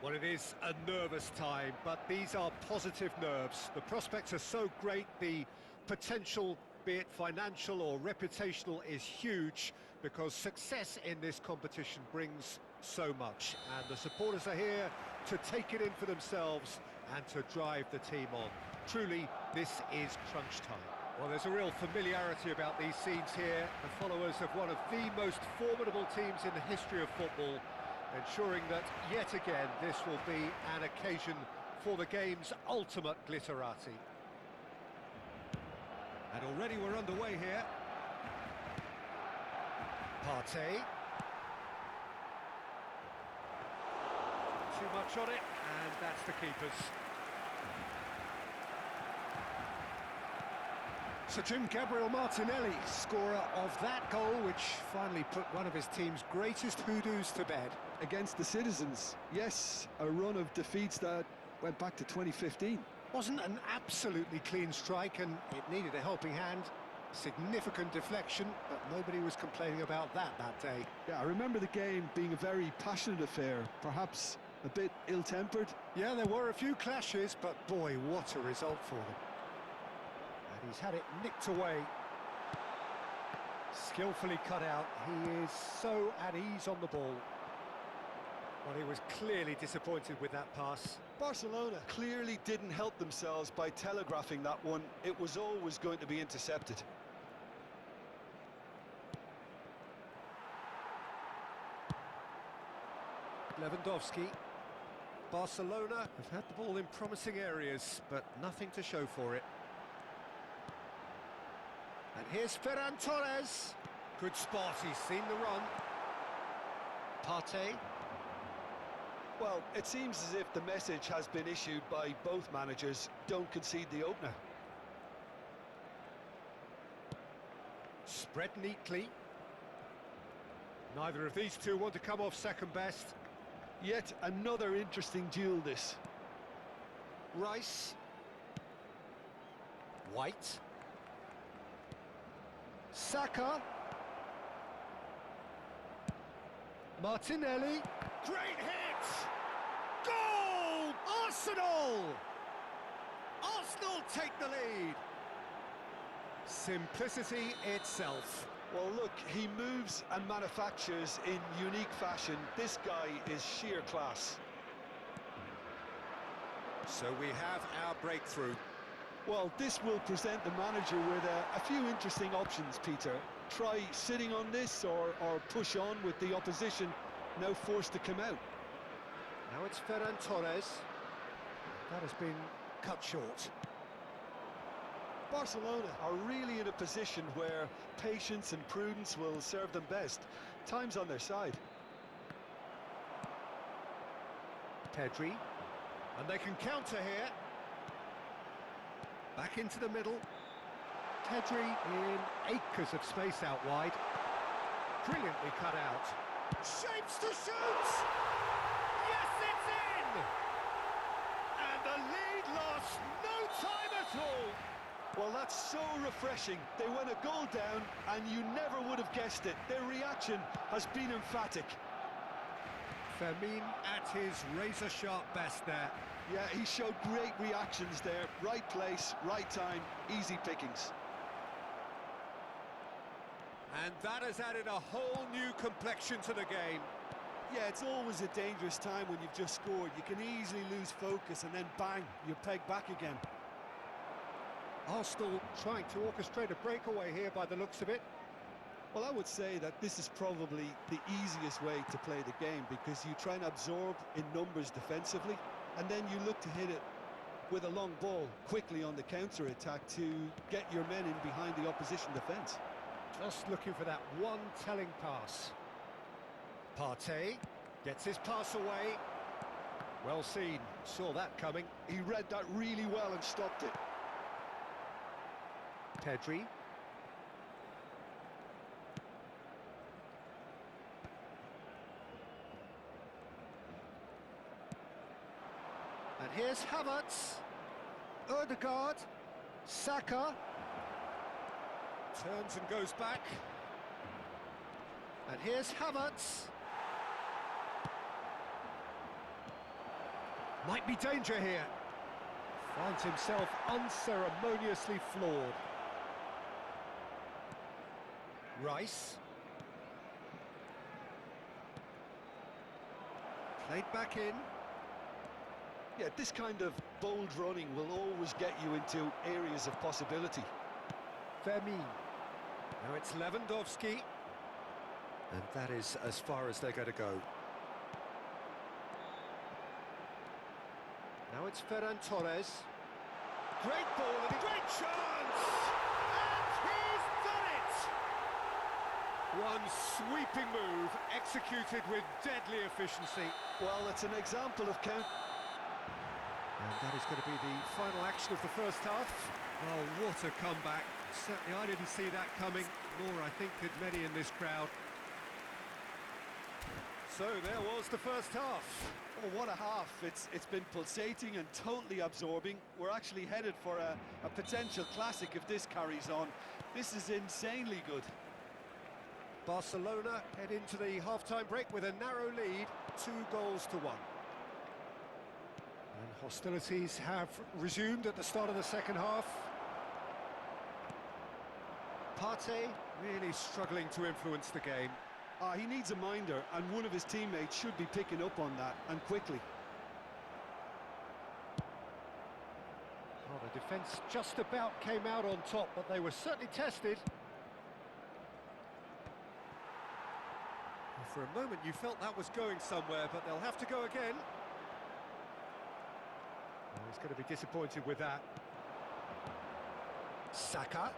Well, it is a nervous time, but these are positive nerves. The prospects are so great, the potential, be it financial or reputational, is huge because success in this competition brings so much. And the supporters are here to take it in for themselves and to drive the team on. Truly, this is crunch time. Well, there's a real familiarity about these scenes here. The followers of one of the most formidable teams in the history of football, ensuring that, yet again, this will be an occasion for the game's ultimate glitterati. And already we're underway here. Partey. Too much on it, and that's the keeper's. Sir Jim Gabriel Martinelli, scorer of that goal, which finally put one of his team's greatest hoodoos to bed. Against the Citizens, yes, a run of defeats that went back to 2015. Wasn't an absolutely clean strike, and it needed a helping hand. Significant deflection, but nobody was complaining about that day. Yeah, I remember the game being a very passionate affair, perhaps a bit ill-tempered. Yeah, there were a few clashes, but boy, what a result for them. And he's had it nicked away. Skillfully cut out. He is so at ease on the ball. Well, he was clearly disappointed with that pass. Barcelona clearly didn't help themselves by telegraphing that one. It was always going to be intercepted. Lewandowski. Barcelona have had the ball in promising areas, but nothing to show for it. And here's Ferran Torres. Good spot, he's seen the run. Partey. Well, it seems as if the message has been issued by both managers: don't concede the opener. Spread neatly. Neither of these two want to come off second best. Yet another interesting duel, this. Rice. White. Saka. Martinelli. Great hit! Goal! Arsenal! Arsenal take the lead. Simplicity itself. Well, look, he moves and manufactures in unique fashion. This guy is sheer class. So we have our breakthrough. Well, this will present the manager with a few interesting options, Peter. Try sitting on this or push on with the opposition now forced to come out. Now it's Ferran Torres. That has been cut short. Barcelona are really in a position where patience and prudence will serve them best. Time's on their side. Pedri. And they can counter here. Back into the middle. Pedri in acres of space out wide. Brilliantly cut out. Shapes to shoot! Yes, it's in! And the lead lost no time at all. Well, that's so refreshing. They went a goal down, and you never would have guessed it. Their reaction has been emphatic. Fermin at his razor-sharp best there. Yeah, he showed great reactions there. Right place, right time, easy pickings. And that has added a whole new complexion to the game. Yeah, it's always a dangerous time when you've just scored. You can easily lose focus, and then bang, you're pegged back again. Arsenal trying to orchestrate a breakaway here by the looks of it. Well, I would say that this is probably the easiest way to play the game, because you try and absorb in numbers defensively, and then you look to hit it with a long ball quickly on the counter-attack to get your men in behind the opposition defence. Just looking for that one telling pass. Partey gets his pass away. Well seen, saw that coming. He read that really well and stopped it. Pedri. And here's Havertz. Odegaard. Saka. Turns and goes back. And here's Havertz. Might be danger here. Finds himself unceremoniously floored. Rice. Played back in. Yeah, this kind of bold running will always get you into areas of possibility. Fermin. Now it's Lewandowski. And that is as far as they're going to go. Now it's Ferran Torres. Great ball and a great chance! And he's done it! One sweeping move, executed with deadly efficiency. Well, it's an example of count. And that is going to be the final action of the first half. Oh, what a comeback. Certainly I didn't see that coming, nor I think did many in this crowd. So there was the first half. Oh, what a half. It's been pulsating and totally absorbing. We're actually headed for a potential classic if this carries on. This is insanely good. Barcelona head into the half-time break with a narrow lead, 2-1. And hostilities have resumed at the start of the second half. Partey really struggling to influence the game. He needs a minder, and one of his teammates should be picking up on that, and quickly. Well, the defence just about came out on top, but they were certainly tested. Well, for a moment you felt that was going somewhere, but they'll have to go again. Well, he's going to be disappointed with that. Saka.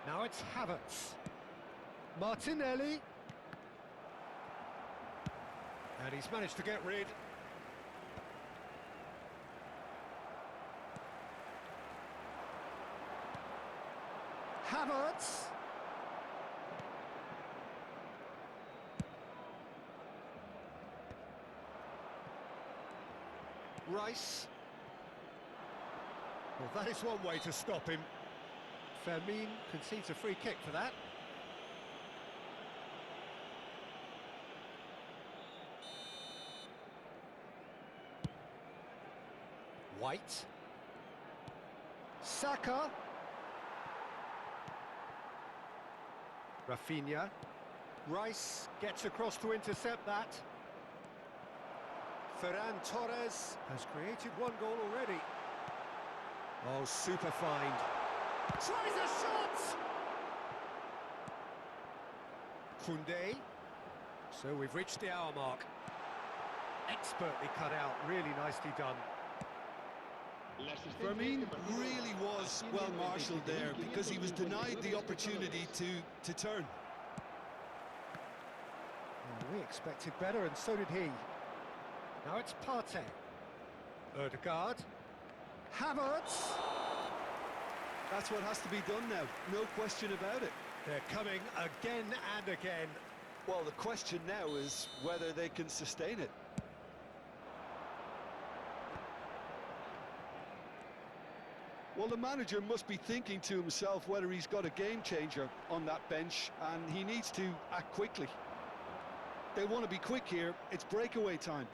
Now it's Havertz. Martinelli. And he's managed to get rid. Havertz. Rice. Well, that is one way to stop him. Fermin concedes a free kick for that. White. Saka. Rafinha. Rice gets across to intercept that. Ferran Torres has created one goal already. Oh, super find. Tries a shot! Koundé. So we've reached the hour mark. Expertly cut out, really nicely done. Fermin really was well marshalled there because he was denied the opportunity to turn. Well, we expected better, and so did he. Now it's Partey. Ødegaard. Havertz. That's what has to be done now, no question about it. They're coming again and again. Well, the question now is whether they can sustain it. Well, the manager must be thinking to himself whether he's got a game changer on that bench, and he needs to act quickly. They want to be quick here, it's breakaway time.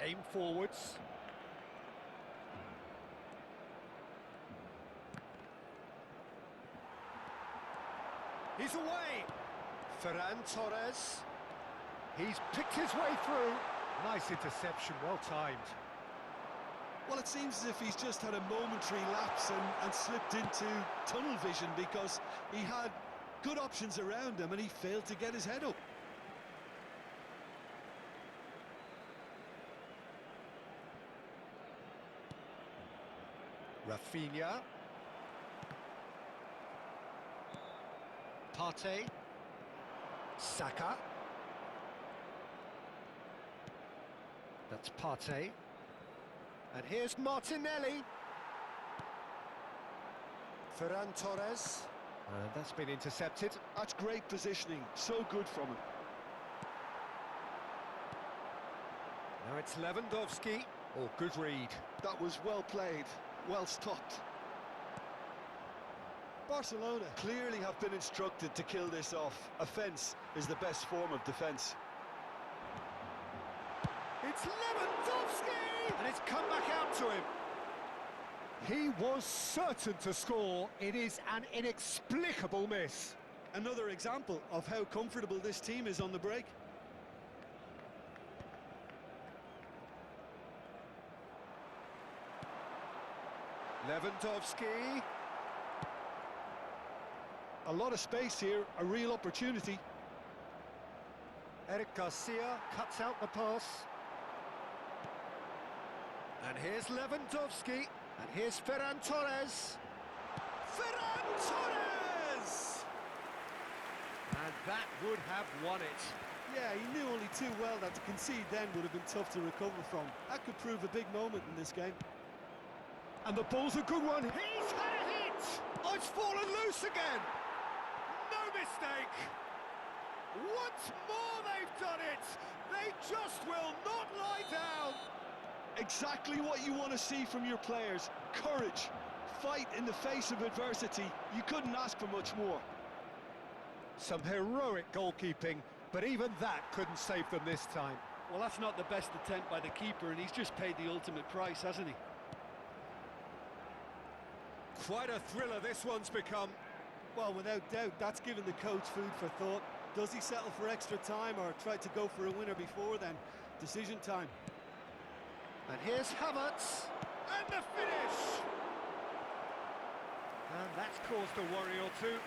Aim forwards. He's away. Ferran Torres. He's picked his way through. Nice interception, well timed. Well, it seems as if he's just had a momentary lapse and slipped into tunnel vision because he had good options around him and he failed to get his head up. Rafinha. Partey. Saka. That's Partey. And here's Martinelli. Ferran Torres. And that's been intercepted. That's great positioning, so good from him. Now it's Lewandowski. Oh, good read. That was well played, well stopped. Barcelona clearly have been instructed to kill this off. Offence is the best form of defence. It's Lewandowski! And it's come back out to him. He was certain to score. It is an inexplicable miss. Another example of how comfortable this team is on the break. Lewandowski. A lot of space here, a real opportunity. Eric Garcia cuts out the pass. And here's Lewandowski. And here's Ferran Torres. Ferran Torres! And that would have won it. Yeah, he knew only too well that to concede then would have been tough to recover from. That could prove a big moment in this game. And the ball's a good one. He's had a hit! Oh, it's fallen loose again! No mistake! Once more they've done it! They just will not lie down! Exactly what you want to see from your players. Courage. Fight in the face of adversity. You couldn't ask for much more. Some heroic goalkeeping, but even that couldn't save them this time. Well, that's not the best attempt by the keeper, and he's just paid the ultimate price, hasn't he? Quite a thriller this one's become. Well, without doubt, that's given the coach food for thought. Does he settle for extra time or try to go for a winner before then? Decision time. And here's Havertz. And the finish! And that's caused a worry or two.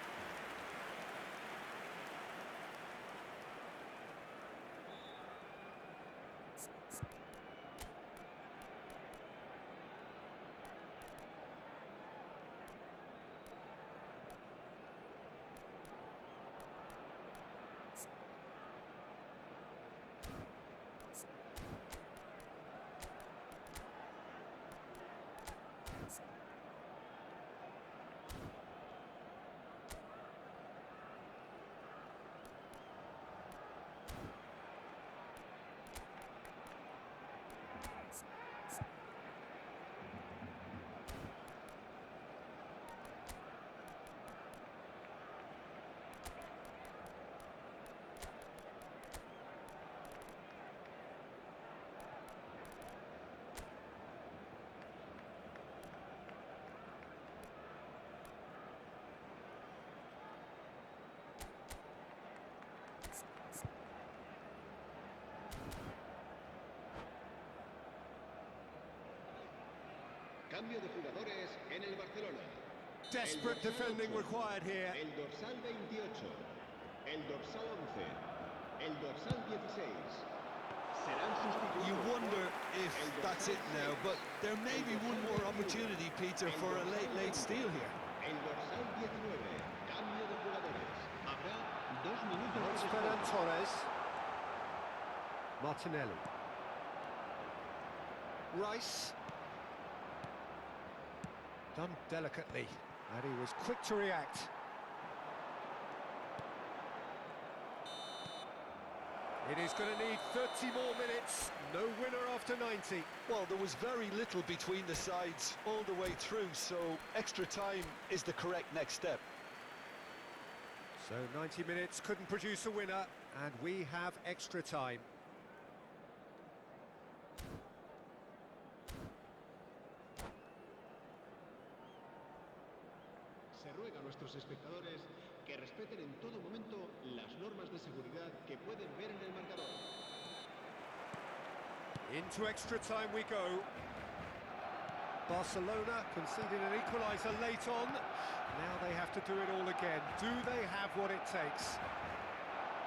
Cambio de jugadores en el Barcelona. Desperate defending required here. El dorsal 28, el dorsal 11, el dorsal 16. Serán sustituidos. You wonder if that's it now, but there may be one more opportunity, Peter, for a late steal here. El dorsal 19, cambio de jugadores. Habrá 2 minutos It's de Ferran descanso. Torres. Martinelli. Rice. Done delicately, and he was quick to react. It is going to need 30 more minutes. No winner after 90. Well, there was very little between the sides all the way through, so extra time is the correct next step. So 90 minutes couldn't produce a winner, and we have extra time. Se ruega a nuestros espectadores que respeten en todo momento las normas de seguridad que pueden ver en el marcador. Into extra time we go. Barcelona conceded an equaliser late on. Now they have to do it all again. Do they have what it takes?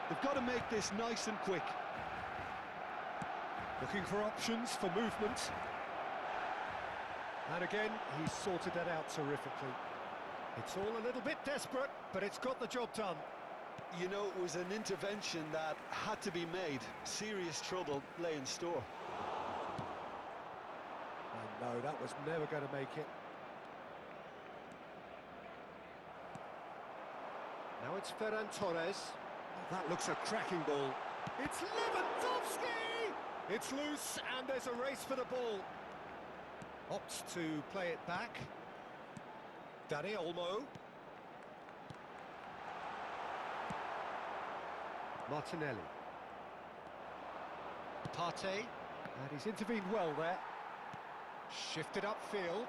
They've got to make this nice and quick. Looking for options for movement. And again, he's sorted that out terrifically. It's all a little bit desperate, but it's got the job done. You know, it was an intervention that had to be made. Serious trouble lay in store. And no, that was never going to make it. Now it's Ferran Torres. That looks a cracking ball. It's Lewandowski! It's loose, and there's a race for the ball. Opts to play it back. Dani Olmo. Martinelli. Partey, and he's intervened well there. Shifted upfield.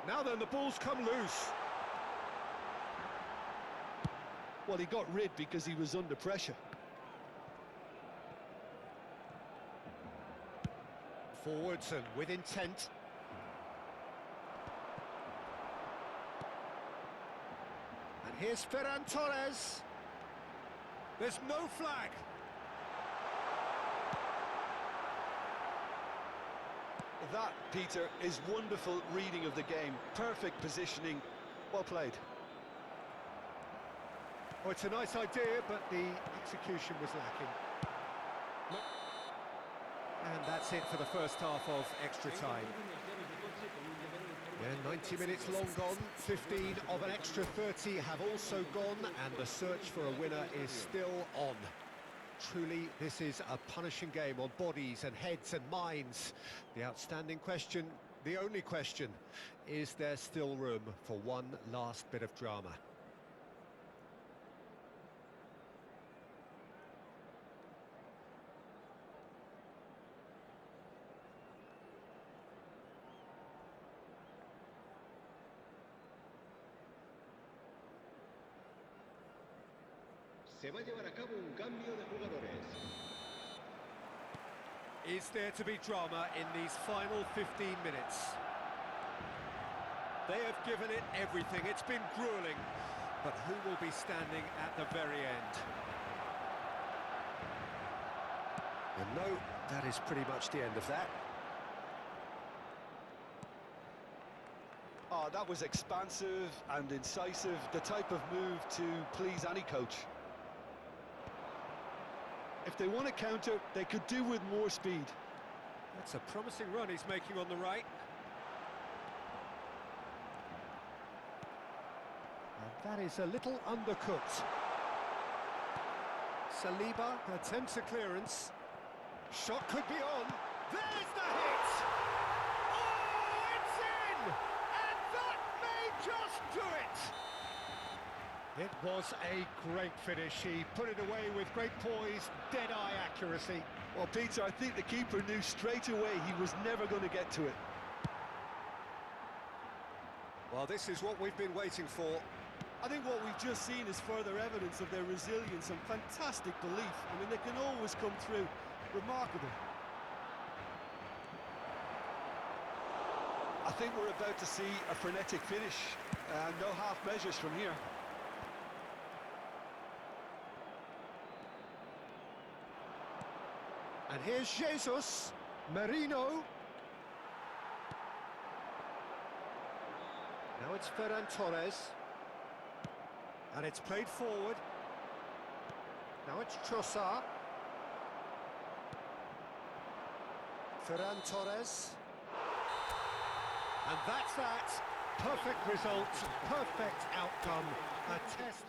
Now then, the ball's come loose. Well, he got rid because he was under pressure. Forwards and with intent. And here's Ferran Torres. There's no flag. That, Peter, is wonderful reading of the game. Perfect positioning. Well played. Oh, it's a nice idea, but the execution was lacking. And that's it for the first half of extra time. Yeah, 90 minutes long gone, 15 of an extra 30 have also gone, and the search for a winner is still on. Truly, this is a punishing game on bodies and heads and minds. The outstanding question, the only question, is there still room for one last bit of drama? Se va a llevar a cabo un cambio de jugadores. Is there to be drama in these final 15 minutes? They have given it everything. It's been grueling. But who will be standing at the very end? And no, that is pretty much the end of that. Oh, that was expansive and incisive. The type of move to please any coach. If they want to counter, they could do with more speed. That's a promising run he's making on the right. And that is a little undercooked. Saliba attempts a clearance. Shot could be on. There's the hit! Oh, it's in! And that may just do it! It was a great finish. He put it away with great poise, dead-eye accuracy. Well, Peter, I think the keeper knew straight away he was never going to get to it. Well, this is what we've been waiting for. I think what we've just seen is further evidence of their resilience and fantastic belief. I mean, they can always come through. Remarkable. I think we're about to see a frenetic finish. No half measures from here. And here's Jesus, Merino. Now it's Ferran Torres. And it's played forward. Now it's Trossard. Ferran Torres. And that's that. Perfect result, perfect outcome. A test